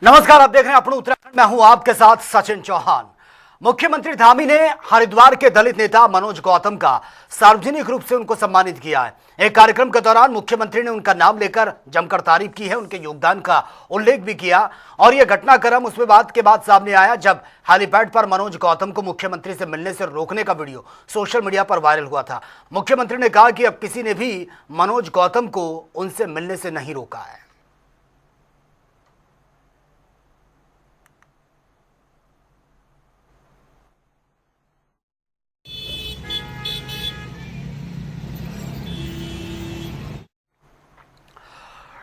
नमस्कार, आप देख रहे हैं अपना उत्तराखंड। मैं हूं आपके साथ सचिन चौहान। मुख्यमंत्री धामी ने हरिद्वार के दलित नेता मनोज गौतम का सार्वजनिक रूप से उनको सम्मानित किया है। एक कार्यक्रम के दौरान मुख्यमंत्री ने उनका नाम लेकर जमकर तारीफ की है, उनके योगदान का उल्लेख भी किया। और यह घटनाक्रम उसमें बात के बाद सामने आया जब हेलीपैड पर मनोज गौतम को मुख्यमंत्री से मिलने से रोकने का वीडियो सोशल मीडिया पर वायरल हुआ था। मुख्यमंत्री ने कहा कि अब किसी ने भी मनोज गौतम को उनसे मिलने से नहीं रोका है।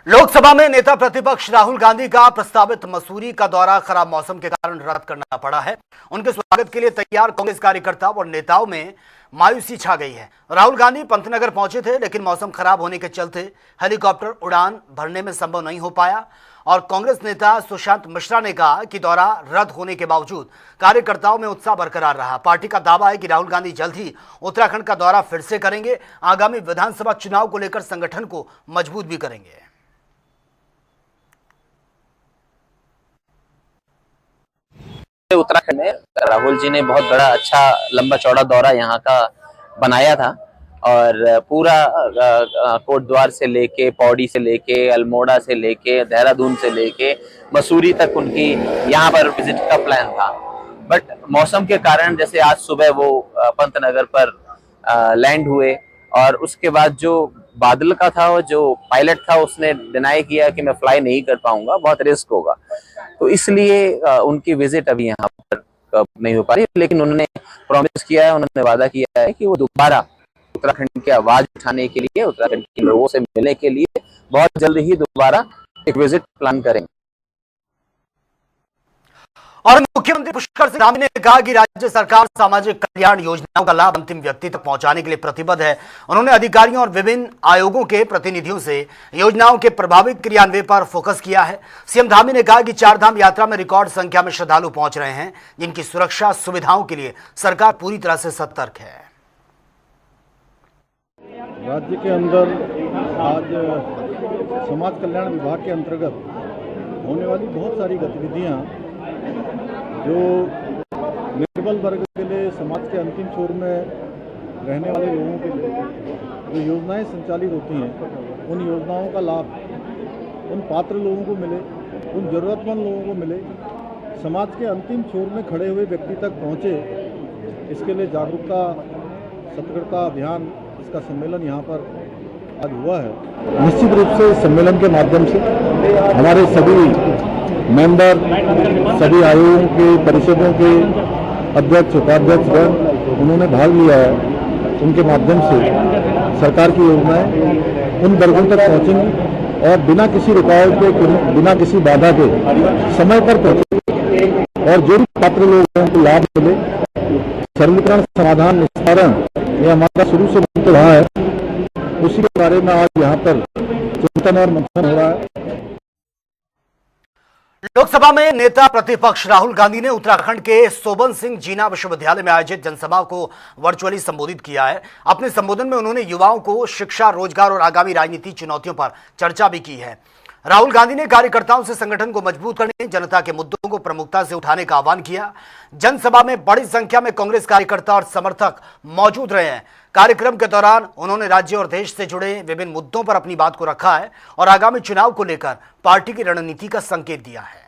लोकसभा में नेता प्रतिपक्ष राहुल गांधी का प्रस्तावित मसूरी का दौरा खराब मौसम के कारण रद्द करना पड़ा है। उनके स्वागत के लिए तैयार कांग्रेस कार्यकर्ताओं और नेताओं में मायूसी छा गई है। राहुल गांधी पंतनगर पहुंचे थे, लेकिन मौसम खराब होने के चलते हेलीकॉप्टर उड़ान भरने में संभव नहीं हो पाया। और कांग्रेस नेता सुशांत मिश्रा ने कहा कि दौरा रद्द होने के बावजूद कार्यकर्ताओं में उत्साह बरकरार रहा। पार्टी का दावा है कि राहुल गांधी जल्द ही उत्तराखंड का दौरा फिर से करेंगे। आगामी विधानसभा चुनाव को लेकर संगठन को मजबूत भी करेंगे। उत्तराखंड में राहुल जी ने बहुत बड़ा अच्छा लंबा चौड़ा दौरा यहाँ का बनाया था और पूरा कोटद्वार से लेके पौड़ी से लेके अल्मोड़ा से लेके देहरादून से लेके मसूरी तक उनकी यहाँ पर विजिट का प्लान था। बट मौसम के कारण जैसे आज सुबह वो पंतनगर पर लैंड हुए और उसके बाद जो बादल का था, वो जो पायलट था उसने डिनाई किया कि मैं फ्लाई नहीं कर पाऊंगा, बहुत रिस्क होगा। तो इसलिए उनकी विजिट अभी यहाँ पर नहीं हो पा रही, लेकिन उन्होंने प्रॉमिस किया है, उन्होंने वादा किया है कि वो दोबारा उत्तराखंड की आवाज उठाने के लिए, उत्तराखंड के लोगों से मिलने के लिए बहुत जल्द ही दोबारा एक विजिट प्लान करेंगे। और मुख्यमंत्री पुष्कर सिंह धामी ने कहा कि राज्य सरकार सामाजिक कल्याण योजनाओं का लाभ अंतिम व्यक्ति तक पहुंचाने के लिए प्रतिबद्ध है। उन्होंने अधिकारियों और विभिन्न आयोगों के प्रतिनिधियों से योजनाओं के प्रभावी क्रियान्वयन पर फोकस किया है। सीएम धामी ने कहा कि चारधाम यात्रा में रिकॉर्ड संख्या में श्रद्धालु पहुंच रहे हैं, जिनकी सुरक्षा सुविधाओं के लिए सरकार पूरी तरह से सतर्क है। राज्य के अंदर आज समाज कल्याण विभाग के अंतर्गत होने वाली बहुत सारी गतिविधियां जो निर्बल वर्ग के लिए, समाज के अंतिम छोर में रहने वाले लोगों के लिए जो योजनाएं संचालित होती हैं, उन योजनाओं का लाभ उन पात्र लोगों को मिले, उन ज़रूरतमंद लोगों को मिले, समाज के अंतिम छोर में खड़े हुए व्यक्ति तक पहुँचे। इसके लिए जागरूकता सतर्कता अभियान, इसका सम्मेलन यहाँ पर आज हुआ है। निश्चित रूप से सम्मेलन के माध्यम से हमारे सभी मेंबर, सभी आयोगों के, परिषदों के अध्यक्ष उपाध्यक्ष उन्होंने भाग लिया है। उनके माध्यम से सरकार की योजनाएं उन वर्गों तक पहुंचेंगी और बिना किसी रुकावट के, बिना किसी बाधा के समय पर पहुंचेंगी और जो भी पात्र लोगों को लाभ मिले। सरलीकरण, समाधान, निस्तारण, ये हमारा शुरू से मंत्र रहा है। उसी के बारे में आज यहाँ पर चिंतन और मंथन हो रहा है। लोकसभा में नेता प्रतिपक्ष राहुल गांधी ने उत्तराखंड के सोबन सिंह जीना विश्वविद्यालय में आयोजित जनसभा को वर्चुअली संबोधित किया है। अपने संबोधन में उन्होंने युवाओं को शिक्षा, रोजगार और आगामी राजनीति चुनौतियों पर चर्चा भी की है। राहुल गांधी ने कार्यकर्ताओं से संगठन को मजबूत करने, जनता के मुद्दों को प्रमुखता से उठाने का आह्वान किया। जनसभा में बड़ी संख्या में कांग्रेस कार्यकर्ता और समर्थक मौजूद रहे हैं। कार्यक्रम के दौरान उन्होंने राज्य और देश से जुड़े विभिन्न मुद्दों पर अपनी बात को रखा है और आगामी चुनाव को लेकर पार्टी की रणनीति का संकेत दिया है।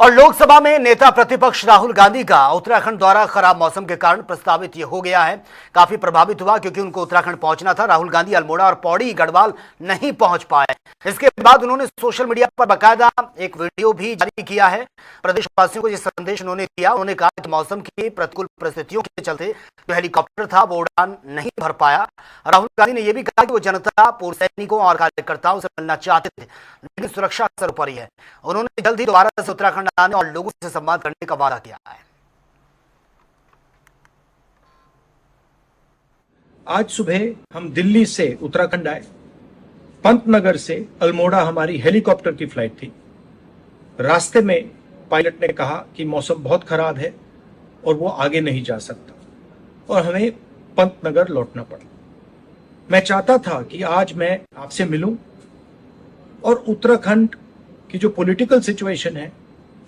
और लोकसभा में नेता प्रतिपक्ष राहुल गांधी का उत्तराखंड दौरा खराब मौसम के कारण प्रस्तावित हो गया है। काफी प्रभावित हुआ क्योंकि उनको उत्तराखंड पहुंचना था। राहुल गांधी अल्मोड़ा और पौड़ी गढ़वाल नहीं पहुंच पाए। इसके बाद उन्होंने सोशल मीडिया पर बाकायदा एक वीडियो भी जारी किया है। प्रदेशवासियों को ये संदेश उन्होंने दिया। उन्होंने कहा कि मौसम की प्रतिकूल परिस्थितियों के चलते जो हेलीकॉप्टर था वो उड़ान नहीं भर पाया। राहुल गांधी ने यह भी कहा कि वो जनता, पूर्व सैनिकों और कार्यकर्ताओं से मिलना चाहते थे, लेकिन सुरक्षा सर्वोपरि है। उन्होंने जल्द ही दोबारा से उत्तराखंड आने और लोगों से संवाद करने का वादा किया है। आज सुबह हम दिल्ली से उत्तराखंड आए। पंतनगर से अल्मोड़ा हमारी हेलीकॉप्टर की फ्लाइट थी। रास्ते में पायलट ने कहा कि मौसम बहुत खराब है और वो आगे नहीं जा सकता और हमें पंतनगर लौटना पड़ा। मैं चाहता था कि आज मैं आपसे मिलूं और उत्तराखंड की जो पॉलिटिकल सिचुएशन है,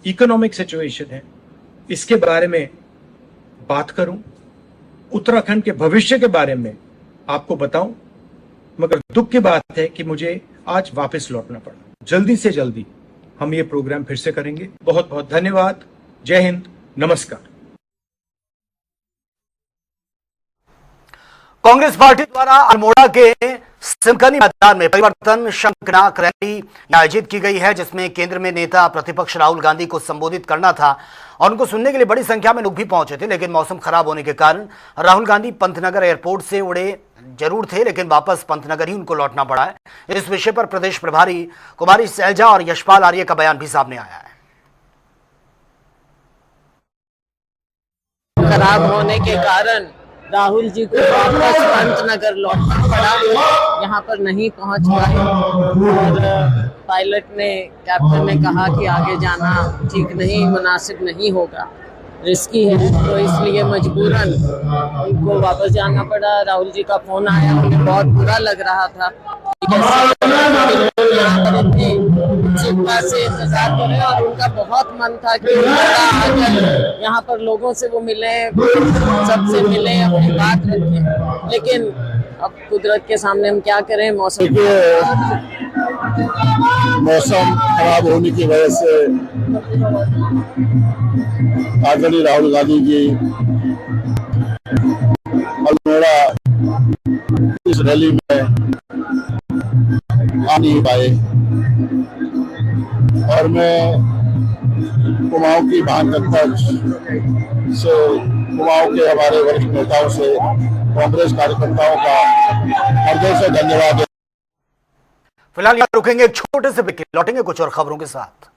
इकोनॉमिक सिचुएशन है, इसके बारे में बात करूं, उत्तराखंड के भविष्य के बारे में आपको बताऊं। मगर दुख की बात है कि मुझे आज वापस लौटना पड़ा। जल्दी से जल्दी हम ये प्रोग्राम फिर से करेंगे। बहुत बहुत धन्यवाद। जय हिंद, नमस्कार। कांग्रेस पार्टी द्वारा अल्मोड़ा के सिमकनी मैदान में परिवर्तन शंखनाद रैली आयोजित की गई है, जिसमें केंद्र में नेता प्रतिपक्ष राहुल गांधी को संबोधित करना था और उनको सुनने के लिए बड़ी संख्या में लोग भी पहुंचे थे। लेकिन मौसम खराब होने के कारण राहुल गांधी पंतनगर एयरपोर्ट से उड़े जरूर थे, लेकिन वापस पंतनगर ही उनको लौटना पड़ा है। इस विषय पर प्रदेश प्रभारी कुमारी सैलजा और यशपाल आर्य का बयान भी सामने आया है। खराब होने के कारण राहुल जी को वापस पंतनगर लौटना पड़ा, यहाँ पर नहीं पहुँच पाए और पायलट ने, कैप्टन ने कहा कि आगे जाना ठीक नहीं, मुनासिब नहीं होगा, रिस्की है, तो इसलिए मजबूरन उनको वापस जाना पड़ा। राहुल जी का फोन आया, उन्हें बहुत बुरा लग रहा था कि चिंता से इंतजार करें और उनका बहुत मन था कि आकर यहाँ पर लोगों से वो मिले, सबसे मिले, अपनी बात रखें। लेकिन अब कुदरत के सामने हम क्या करें, मौसम खराब होने की वजह से आदरणीय राहुल गांधी जी अल्मोड़ा इस रैली में आ नहीं पाए और मैं कुमाऊं की महानगरता से, कुमाऊं के हमारे वरिष्ठ नेताओं से, कांग्रेस कार्यकर्ताओं का हृदय से धन्यवाद। फिलहाल यहाँ रुकेंगे एक छोटे से ब्रेक, लौटेंगे कुछ और खबरों के साथ।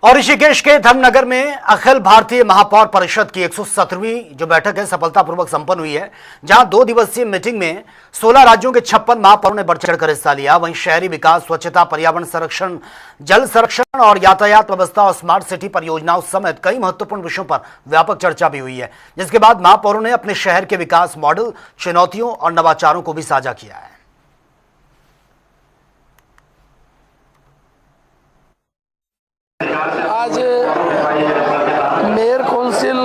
और ऋषिकेश के धर्मनगर में अखिल भारतीय महापौर परिषद की 117वीं जो बैठक है सफलतापूर्वक संपन्न हुई है, जहां 2 दिवसीय मीटिंग में 16 राज्यों के 56 महापौरों ने बढ़ चढ़कर हिस्सा लिया। वहीं शहरी विकास, स्वच्छता, पर्यावरण संरक्षण, जल संरक्षण और यातायात व्यवस्था और स्मार्ट सिटी परियोजनाओं समेत कई महत्वपूर्ण विषयों पर व्यापक चर्चा भी हुई है, जिसके बाद महापौरों ने अपने शहर के विकास मॉडल, चुनौतियों और नवाचारों को भी साझा किया है। आज मेयर काउंसिल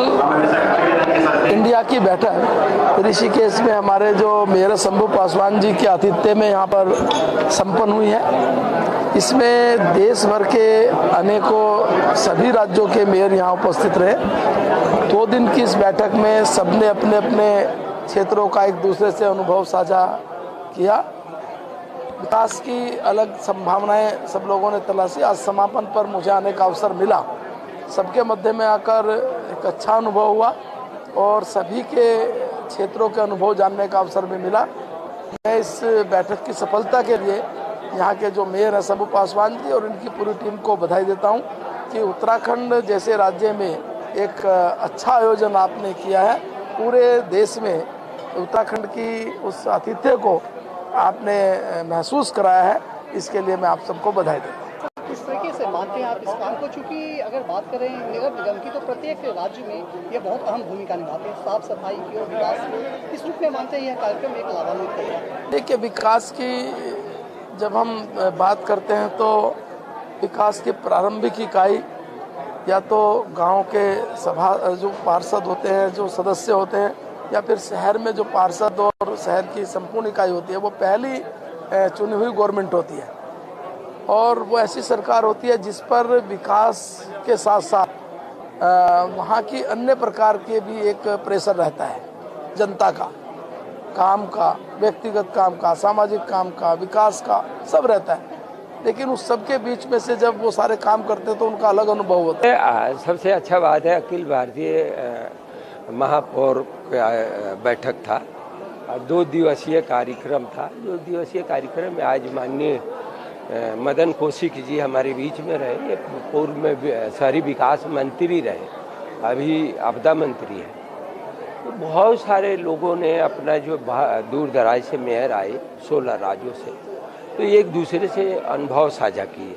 इंडिया की बैठक ऋषिकेश में हमारे जो मेयर शंभू पासवान जी के आतिथ्य में यहाँ पर संपन्न हुई है। इसमें देश भर के अनेकों सभी राज्यों के मेयर यहाँ उपस्थित रहे। 2 दिन की इस बैठक में सबने अपने अपने क्षेत्रों का एक दूसरे से अनुभव साझा किया। विकास की अलग संभावनाएं सब लोगों ने तलाशी। आज समापन पर मुझे आने का अवसर मिला, सबके मध्य में आकर एक अच्छा अनुभव हुआ और सभी के क्षेत्रों के अनुभव जानने का अवसर भी मिला। मैं इस बैठक की सफलता के लिए यहाँ के जो मेयर हैं शंभू पासवान जी और इनकी पूरी टीम को बधाई देता हूँ कि उत्तराखंड जैसे राज्य में एक अच्छा आयोजन आपने किया है। पूरे देश में उत्तराखंड की उस आतिथ्य को आपने महसूस कराया है, इसके लिए मैं आप सबको बधाई देता हूँ। किस तरीके से मानते हैं आप इस काम को? चूंकि अगर बात करें नगर निगम की तो प्रत्येक राज्य में ये बहुत अहम भूमिका निभाते हैं, साफ सफाई की और विकास की। इस रूप में मानते हैं यह कार्यक्रम एक लाभान्वित है? देखिए, विकास की जब हम बात करते हैं तो विकास की प्रारंभिक इकाई या तो गाँव के सभा जो पार्षद होते हैं, जो सदस्य होते हैं, या फिर शहर में जो पार्षद और शहर की संपूर्ण इकाई होती है, वो पहली चुनी हुई गवर्नमेंट होती है और वो ऐसी सरकार होती है जिस पर विकास के साथ साथ वहाँ की अन्य प्रकार के भी एक प्रेशर रहता है, जनता का, काम का, व्यक्तिगत काम का, सामाजिक काम का, विकास का, सब रहता है। लेकिन उस सब के बीच में से जब वो सारे काम करते तो उनका अलग अनुभव होता है। सबसे अच्छा बात है अखिल भारतीय महापौर का बैठक था और 2 दिवसीय कार्यक्रम था। 2 दिवसीय कार्यक्रम में आज माननीय मदन कौशिक जी हमारे बीच में रहे। ये पूर्व में शहरी विकास मंत्री रहे, अभी आपदा मंत्री है। तो बहुत सारे लोगों ने अपना जो दूर दराज से मेयर आए 16 राज्यों से, तो एक दूसरे से अनुभव साझा किए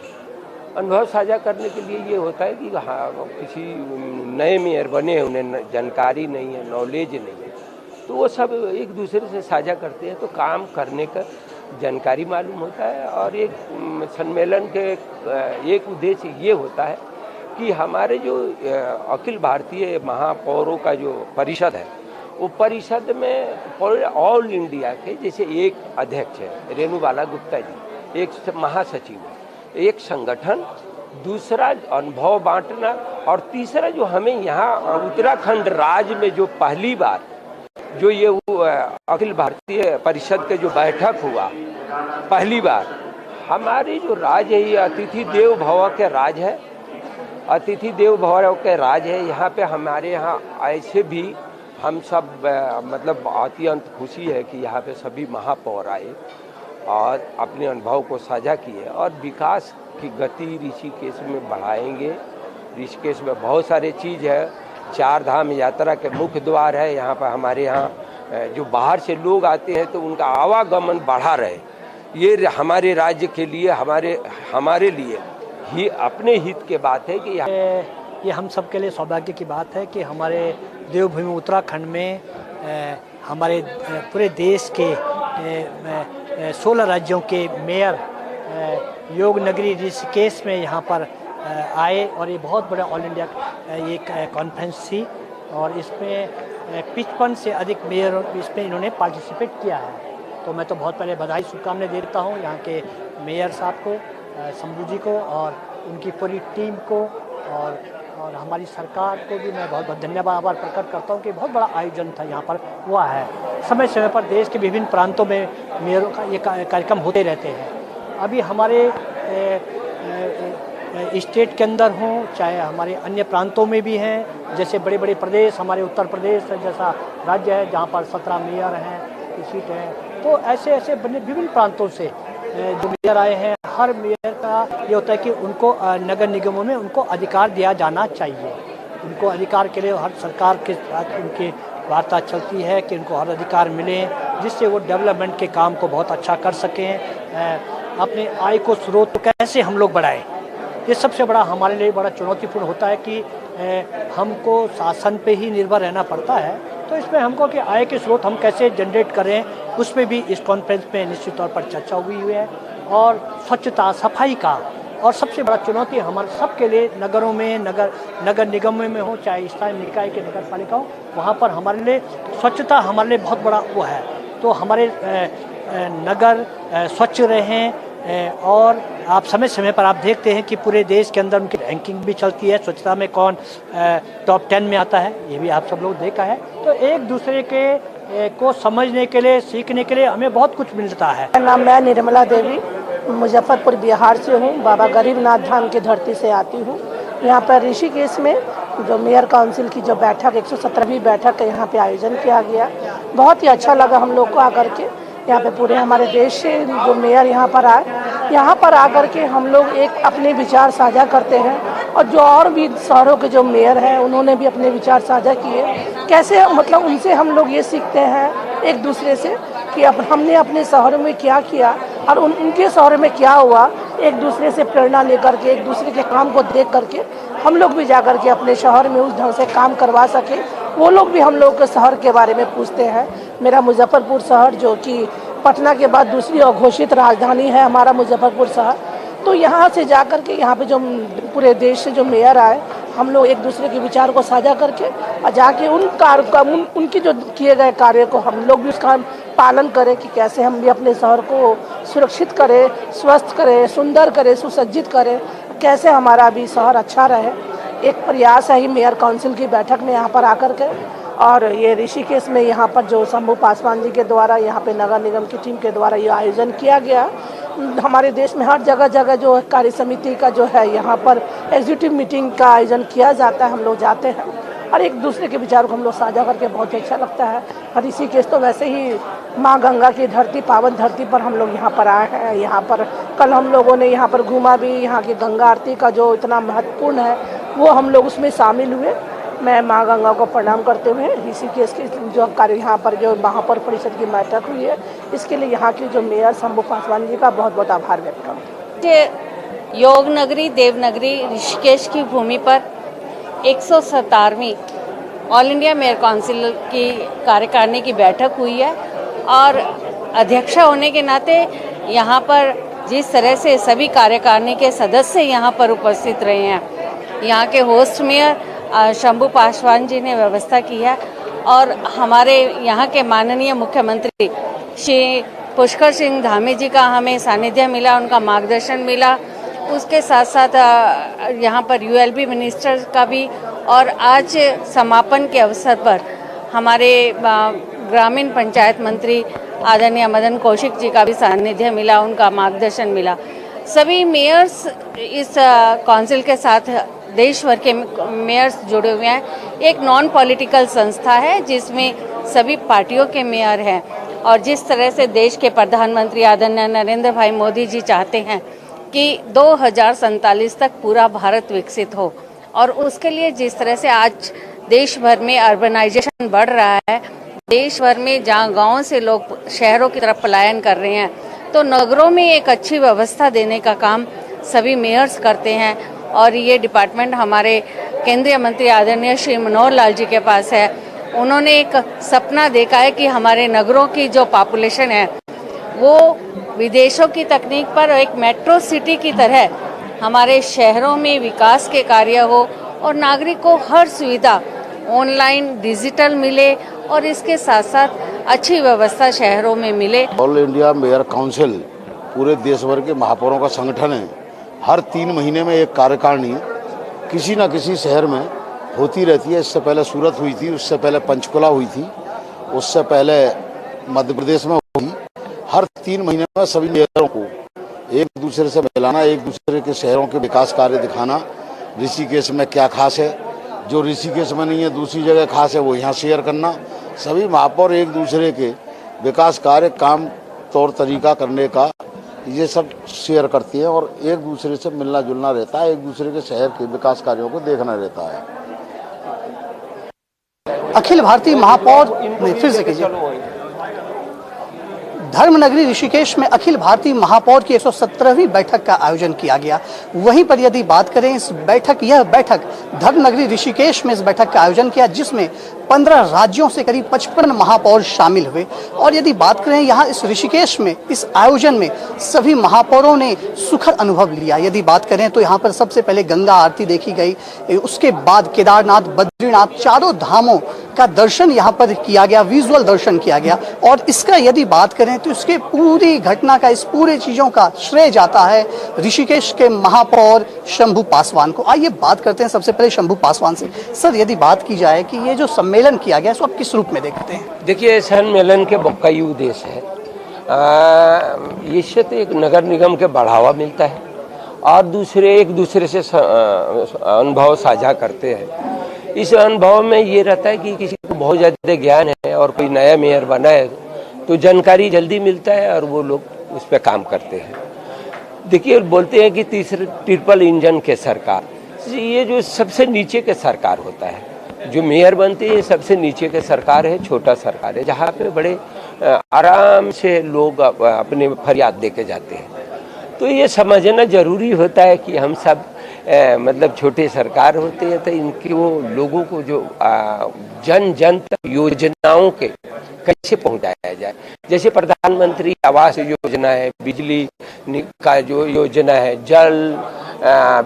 अनुभव साझा करने के लिए ये होता है कि हाँ, किसी नए मेयर बने हैं, उन्हें जानकारी नहीं है, नॉलेज नहीं है, तो वो सब एक दूसरे से साझा करते हैं, तो काम करने का जानकारी मालूम होता है। और एक सम्मेलन के एक उद्देश्य ये होता है कि हमारे जो अखिल भारतीय महापौरों का जो परिषद है, वो परिषद में ऑल इंडिया के जैसे एक अध्यक्ष है रेणुबाला गुप्ता जी, एक महासचिव है, एक संगठन, दूसरा अनुभव बांटना, और तीसरा जो हमें यहाँ उत्तराखंड राज्य में जो पहली बार जो ये अखिल भारतीय परिषद के जो बैठक हुआ पहली बार, हमारे जो राज्य है ये अतिथि देव भव के राज्य है, अतिथि देव भव के राज्य है। यहाँ पे हमारे यहाँ ऐसे भी हम सब मतलब अत्यंत खुशी है कि यहाँ पे सभी महापौर आए और अपने अनुभव को साझा किए और विकास की गति ऋषिकेश में बढ़ाएंगे। ऋषिकेश में बहुत सारे चीज़ है, 4 धाम यात्रा के मुख्य द्वार है, यहाँ पर हमारे यहाँ जो बाहर से लोग आते हैं तो उनका आवागमन बढ़ा रहे, ये हमारे राज्य के लिए हमारे लिए ही अपने हित के बात है कि ये हम सब के लिए सौभाग्य की बात है कि हमारे देवभूमि उत्तराखंड में हमारे पूरे देश के 16 राज्यों के मेयर योग नगरी ऋषिकेश में यहाँ पर आए और ये बहुत बड़ा ऑल इंडिया एक कॉन्फ्रेंस थी और इसमें 55 से अधिक मेयर इसमें इन्होंने पार्टिसिपेट किया है। तो मैं तो बहुत पहले बधाई शुभकामनाएं देता हूँ यहाँ के मेयर साहब को, शंभू जी को और उनकी पूरी टीम को और हमारी सरकार को भी मैं बहुत बहुत धन्यवाद आभार प्रकट करता हूँ कि बहुत बड़ा आयोजन था यहाँ पर हुआ है। समय समय पर देश के विभिन्न प्रांतों में मेयरों का ये कार्यक्रम होते रहते हैं। अभी हमारे स्टेट के अंदर हों चाहे हमारे अन्य प्रांतों में भी हैं, जैसे बड़े बड़े प्रदेश हमारे उत्तर प्रदेश जैसा राज्य है जहाँ पर 17 मेयर हैं की सीट है, तो ऐसे विभिन्न प्रांतों से जो मेयर आए हैं, हर मेयर का ये होता है कि उनको नगर निगमों में उनको अधिकार दिया जाना चाहिए। उनको अधिकार के लिए हर सरकार के साथ उनकी वार्ता चलती है कि उनको हर अधिकार मिले जिससे वो डेवलपमेंट के काम को बहुत अच्छा कर सकें। अपने आय को स्रोत कैसे हम लोग बढ़ाएं, ये सबसे बड़ा हमारे लिए बड़ा चुनौतीपूर्ण होता है कि हमको शासन पे ही निर्भर रहना पड़ता है। तो इसमें हमको कि आय के स्रोत हम कैसे जनरेट करें, उस पर भी इस कॉन्फ्रेंस में निश्चित तौर पर चर्चा हुई है। और स्वच्छता सफाई का और सबसे बड़ा चुनौती हमारे सबके लिए नगरों में नगर निगमों में हो चाहे स्थानीय निकाय के नगर पालिका हो, वहाँ पर हमारे लिए स्वच्छता हमारे लिए बहुत बड़ा वो है। तो हमारे नगर स्वच्छ रहें और आप समय समय पर आप देखते हैं कि पूरे देश के अंदर उनकी रैंकिंग भी चलती है, स्वच्छता में कौन टॉप 10 में आता है, ये भी आप सब लोग देखा है। तो एक दूसरे के को समझने के लिए सीखने के लिए हमें बहुत कुछ मिलता है। मेरा नाम मैं निर्मला देवी मुजफ्फरपुर बिहार से हूँ, बाबा गरीबनाथ धाम की धरती से आती हूँ। यहाँ पर ऋषिकेश में जो मेयर काउंसिल की जो बैठक 117वीं बैठक का यहाँ पे आयोजन किया गया, बहुत ही अच्छा लगा हम लोग को आकर के। यहाँ पे पूरे हमारे देश से जो मेयर यहाँ पर आए, यहाँ पर आकर के हम लोग एक अपने विचार साझा करते हैं और जो और भी शहरों के जो मेयर हैं उन्होंने भी अपने विचार साझा किए। कैसे मतलब उनसे हम लोग ये सीखते हैं एक दूसरे से कि अब हमने अपने शहरों में क्या किया और उनके शहरों में क्या हुआ, एक दूसरे से प्रेरणा लेकर के एक दूसरे के काम को देख करके हम लोग भी जाकर के अपने शहर में उस ढंग से काम करवा सके। वो लोग भी हम लोग के शहर के बारे में पूछते हैं। मेरा मुजफ्फरपुर शहर जो कि पटना के बाद दूसरी अघोषित राजधानी है हमारा मुजफ्फरपुर शहर, तो यहाँ से जाकर के यहाँ पे जो पूरे देश से जो मेयर आए, हम लोग एक दूसरे के विचार को साझा करके और जाके उन कार्य का उनकी जो किए गए कार्य को हम लोग भी उसका पालन करें कि कैसे हम भी अपने शहर को सुरक्षित करें, स्वस्थ करें, सुंदर करें, सुसज्जित करें, कैसे हमारा भी शहर अच्छा रहे। एक प्रयास है ही मेयर काउंसिल की बैठक में यहाँ पर आकर के। और ये ऋषिकेश में यहाँ पर जो शंभू पासवान जी के द्वारा यहाँ पे नगर निगम की टीम के द्वारा ये आयोजन किया गया। हमारे देश में हर जगह जो कार्य समिति का जो है यहाँ पर एग्जीक्यूटिव मीटिंग का आयोजन किया जाता है, हम लोग जाते हैं और एक दूसरे के विचारों को हम लोग साझा करके बहुत अच्छा लगता है। और ऋषिकेश तो वैसे ही माँ गंगा की धरती, पावन धरती पर हम लोग यहाँ पर आए हैं। यहाँ पर कल हम लोगों ने यहाँ पर घूमा भी, यहाँ की गंगा आरती का जो इतना महत्वपूर्ण है वो हम लोग उसमें शामिल हुए। मैं माँ गंगा को प्रणाम करते हुए ऋषिकेश के जो कार्य यहाँ पर जो महापौर परिषद की बैठक हुई है, इसके लिए यहाँ के जो मेयर शंभू पासवान जी का बहुत बहुत आभार व्यक्त करते हैं। योग नगरी देवनगरी ऋषिकेश की भूमि पर 117वीं ऑल इंडिया मेयर काउंसिल की कार्यकारिणी की बैठक हुई है और अध्यक्ष होने के नाते यहाँ पर जिस तरह से सभी कार्यकारिणी के सदस्य यहाँ पर उपस्थित रहे हैं, यहाँ के होस्ट मेयर शंभू पासवान जी ने व्यवस्था की है और हमारे यहाँ के माननीय मुख्यमंत्री श्री पुष्कर सिंह धामी जी का हमें सानिध्य मिला, उनका मार्गदर्शन मिला। उसके साथ साथ यहाँ पर यूएलबी मिनिस्टर का भी और आज समापन के अवसर पर हमारे ग्रामीण पंचायत मंत्री आदरणीय मदन कौशिक जी का भी सानिध्य मिला, उनका मार्गदर्शन मिला। सभी मेयर्स इस काउंसिल के साथ देश भर के मेयर्स जुड़े हुए हैं। एक नॉन पॉलिटिकल संस्था है जिसमें सभी पार्टियों के मेयर हैं और जिस तरह से देश के प्रधानमंत्री आदरणीय नरेंद्र भाई मोदी जी चाहते हैं कि 2047 तक पूरा भारत विकसित हो और उसके लिए जिस तरह से आज देश भर में अर्बनाइजेशन बढ़ रहा है, देश भर में जहाँ गाँव से लोग शहरों की तरफ पलायन कर रहे हैं, तो नगरों में एक अच्छी व्यवस्था देने का काम सभी मेयर्स करते हैं और ये डिपार्टमेंट हमारे केंद्रीय मंत्री आदरणीय श्री मनोहर लाल जी के पास है। उन्होंने एक सपना देखा है कि हमारे नगरों की जो पॉपुलेशन है वो विदेशों की तकनीक पर एक मेट्रो सिटी की तरह हमारे शहरों में विकास के कार्य हो और नागरिक को हर सुविधा ऑनलाइन डिजिटल मिले और इसके साथ साथ अच्छी व्यवस्था शहरों में मिले। ऑल इंडिया मेयर काउंसिल पूरे देश भर के महापौरों का संगठन है। हर 3 महीने में एक कार्यकारिणी किसी न किसी शहर में होती रहती है। इससे पहले सूरत हुई थी, उससे पहले पंचकुला हुई थी, उससे पहले मध्य प्रदेश में हुई। हर 3 महीने में सभी मेयरों को एक दूसरे से मिलाना, एक दूसरे के शहरों के विकास कार्य दिखाना, ऋषिकेश में क्या खास है, जो ऋषिकेश में नहीं है दूसरी जगह खास है वो यहाँ शेयर करना। सभी महापौर एक दूसरे के विकास कार्य, काम, तौर तरीका करने का ये सब शेयर करती हैं और एक दूसरे से मिलना जुलना रहता है, एक दूसरे के शहर के विकास कार्यों को देखना रहता है। अखिल भारतीय महापौर फिर से कीजिए। धर्मनगरी ऋषिकेश में अखिल भारतीय महापौर की 117वीं बैठक का आयोजन किया गया। वहीं पर यदि बात करें यह बैठक धर्मनगरी ऋषिकेश में इस बैठक का आयोजन किया जिसमें 15 राज्यों से करीब 55 महापौर शामिल हुए। और यदि बात करें यहाँ इस ऋषिकेश में इस आयोजन में सभी महापौरों ने सुखद अनुभव लिया। यदि बात करें तो यहाँ पर सबसे पहले गंगा आरती देखी गई, उसके बाद केदारनाथ, बद्रीनाथ, चारों धामों का दर्शन यहाँ पर किया गया, विजुअल दर्शन किया गया। और इसका यदि बात करें तो इसके पूरी घटना का, इस पूरे चीजों का श्रेय जाता है ऋषिकेश के महापौर शंभू पासवान को। आइए बात करते हैं सबसे पहले शंभू पासवान से। सर, यदि बात की जाए कि ये जो सम्मेलन किया गया इसको आप किस रूप में देखते हैं? देखिए, सम्मेलन के कई उद्देश्य है। इससे तो एक नगर निगम के बढ़ावा मिलता है और दूसरे एक दूसरे से अनुभव साझा करते हैं। इस अनुभव में ये रहता है कि किसी को बहुत ज़्यादा ज्ञान है और कोई नया मेयर बना है तो जानकारी जल्दी मिलता है और वो लोग उस पर काम करते हैं। देखिए, बोलते हैं कि ट्रिपल इंजन के सरकार, ये जो सबसे नीचे के सरकार होता है, जो मेयर बनते हैं सबसे नीचे के सरकार है, छोटा सरकार है, जहाँ पे बड़े आराम से लोग अपने फरियाद दे के जाते हैं। तो ये समझना जरूरी होता है कि हम सब मतलब छोटे सरकार होते हैं तो इनके वो लोगों को जो जन जन तक योजनाओं के कैसे पहुंचाया जाए। जैसे प्रधानमंत्री आवास योजना है, बिजली का जो योजना है, जल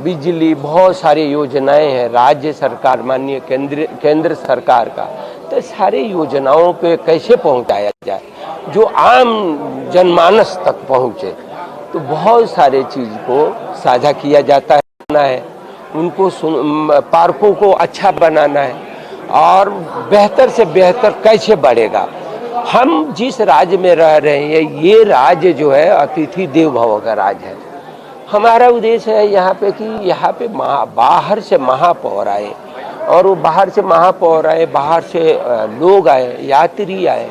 बिजली, बहुत सारी योजनाएं हैं राज्य सरकार, माननीय केंद्र सरकार का। तो सारे योजनाओं पे कैसे पहुंचाया जाए जो आम जनमानस तक पहुंचे। तो बहुत सारे चीज को साझा किया जाता है, उनको पार्कों को अच्छा बनाना है और बेहतर से बेहतर कैसे बढ़ेगा। हम जिस राज्य में रह रहे हैं ये राज्य जो है अतिथि देव भव का राज्य है। हमारा उद्देश्य है यहाँ पे कि यहाँ पे बाहर से महापौर आए और वो बाहर से महापौर आए, बाहर से लोग आए, यात्री आए,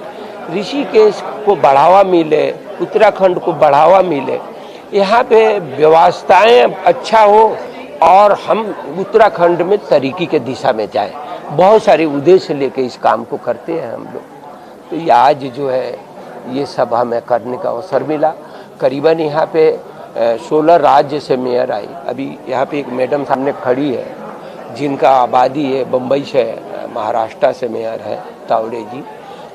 ऋषिकेश को बढ़ावा मिले, उत्तराखंड को बढ़ावा मिले, यहाँ पे व्यवस्थाएं अच्छा हो और हम उत्तराखंड में तरक्की के दिशा में जाए। बहुत सारे उद्देश्य लेके इस काम को करते हैं हम लोग। तो ये आज जो है ये सब हमें करने का अवसर मिला। करीबन यहाँ पे 16 राज्य से मेयर आए। अभी यहाँ पे एक मैडम सामने खड़ी है जिनका आबादी है बम्बई से, महाराष्ट्र से मेयर है तावड़े जी।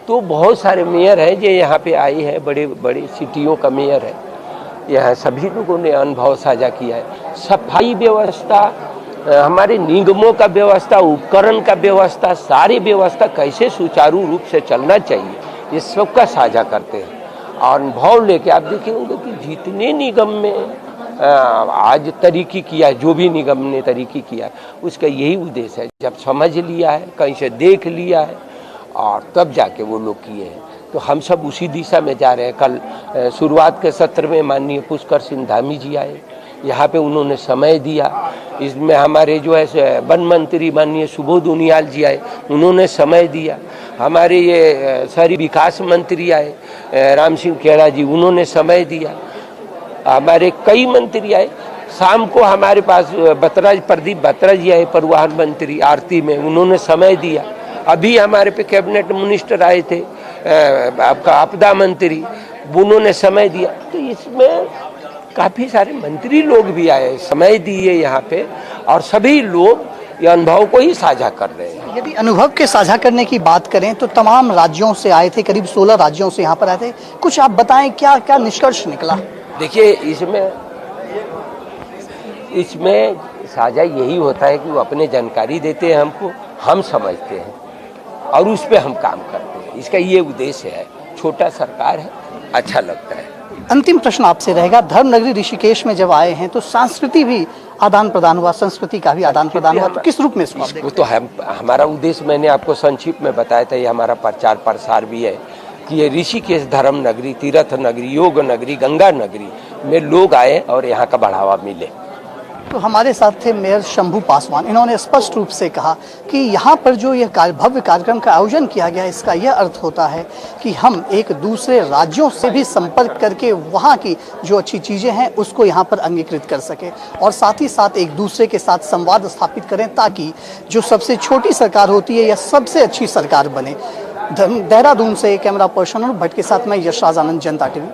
तो बहुत सारे मेयर हैं जो यहाँ पे आए हैं, बड़े बड़े सिटियों का मेयर है। यहाँ सभी लोगों ने अनुभव साझा किया है। सफाई व्यवस्था, हमारे निगमों का व्यवस्था, उपकरण का व्यवस्था, सारी व्यवस्था कैसे सुचारू रूप से चलना चाहिए, ये सबका साझा करते हैं। और अनुभव लेके आप देखेंगे कि जितने निगम में आज तरक्की किया है, जो भी निगम ने तरक्की किया है, उसका यही उद्देश्य है। जब समझ लिया है, कहीं से देख लिया है और तब जाके वो लोग किए हैं। तो हम सब उसी दिशा में जा रहे हैं। कल शुरुआत के सत्र में माननीय पुष्कर सिंह धामी जी आए, यहाँ पे उन्होंने समय दिया। इसमें हमारे जो है वन मंत्री माननीय सुबोध उनियाल जी आए, उन्होंने समय दिया। हमारे ये शहरी विकास मंत्री आए राम सिंह खेड़ा जी, उन्होंने समय दिया। हमारे कई मंत्री आए। शाम को हमारे पास प्रदीप बत्रा जी आए, परिवहन मंत्री आरती में, उन्होंने समय दिया। अभी हमारे पे कैबिनेट मिनिस्टर आए थे, आपका आपदा मंत्री, उन्होंने समय दिया। तो इसमें काफ़ी सारे मंत्री लोग भी आए, समय दिए यहाँ पे, और सभी लोग ये अनुभव को ही साझा कर रहे हैं। यदि अनुभव के साझा करने की बात करें तो तमाम राज्यों से आए थे, करीब 16 राज्यों से यहाँ पर आए थे। कुछ आप बताएं क्या क्या निष्कर्ष निकला? देखिए, इसमें साझा यही होता है कि वो अपने जानकारी देते हैं हमको, हम समझते हैं और उस पर हम काम करते हैं। इसका ये उद्देश्य है। छोटा सरकार है, अच्छा लगता है। अंतिम प्रश्न आपसे रहेगा, धर्मनगरी ऋषिकेश में जब आए हैं तो संस्कृति भी आदान प्रदान हुआ, संस्कृति का भी आदान प्रदान हुआ, तो किस रूप में इसको तो हमारा उद्देश्य मैंने आपको संक्षिप्त में बताया था। ये हमारा प्रचार प्रसार भी है कि ये ऋषिकेश धर्म नगरी, तीर्थ नगरी, योग नगरी, गंगा नगरी में लोग आए और यहाँ का बढ़ावा मिले। तो हमारे साथ थे मेयर शंभू पासवान। इन्होंने स्पष्ट रूप से कहा कि यहाँ पर जो यह भव्य कार्यक्रम का आयोजन किया गया, इसका यह अर्थ होता है कि हम एक दूसरे राज्यों से भी संपर्क करके वहाँ की जो अच्छी चीज़ें हैं उसको यहाँ पर अंगीकृत कर सके और साथ ही साथ एक दूसरे के साथ संवाद स्थापित करें, ताकि जो सबसे छोटी सरकार होती है या सबसे अच्छी सरकार बने। देहरादून से कैमरा पर्सन भट्ट के साथ मैं यशराज आनंद, जनता टीवी।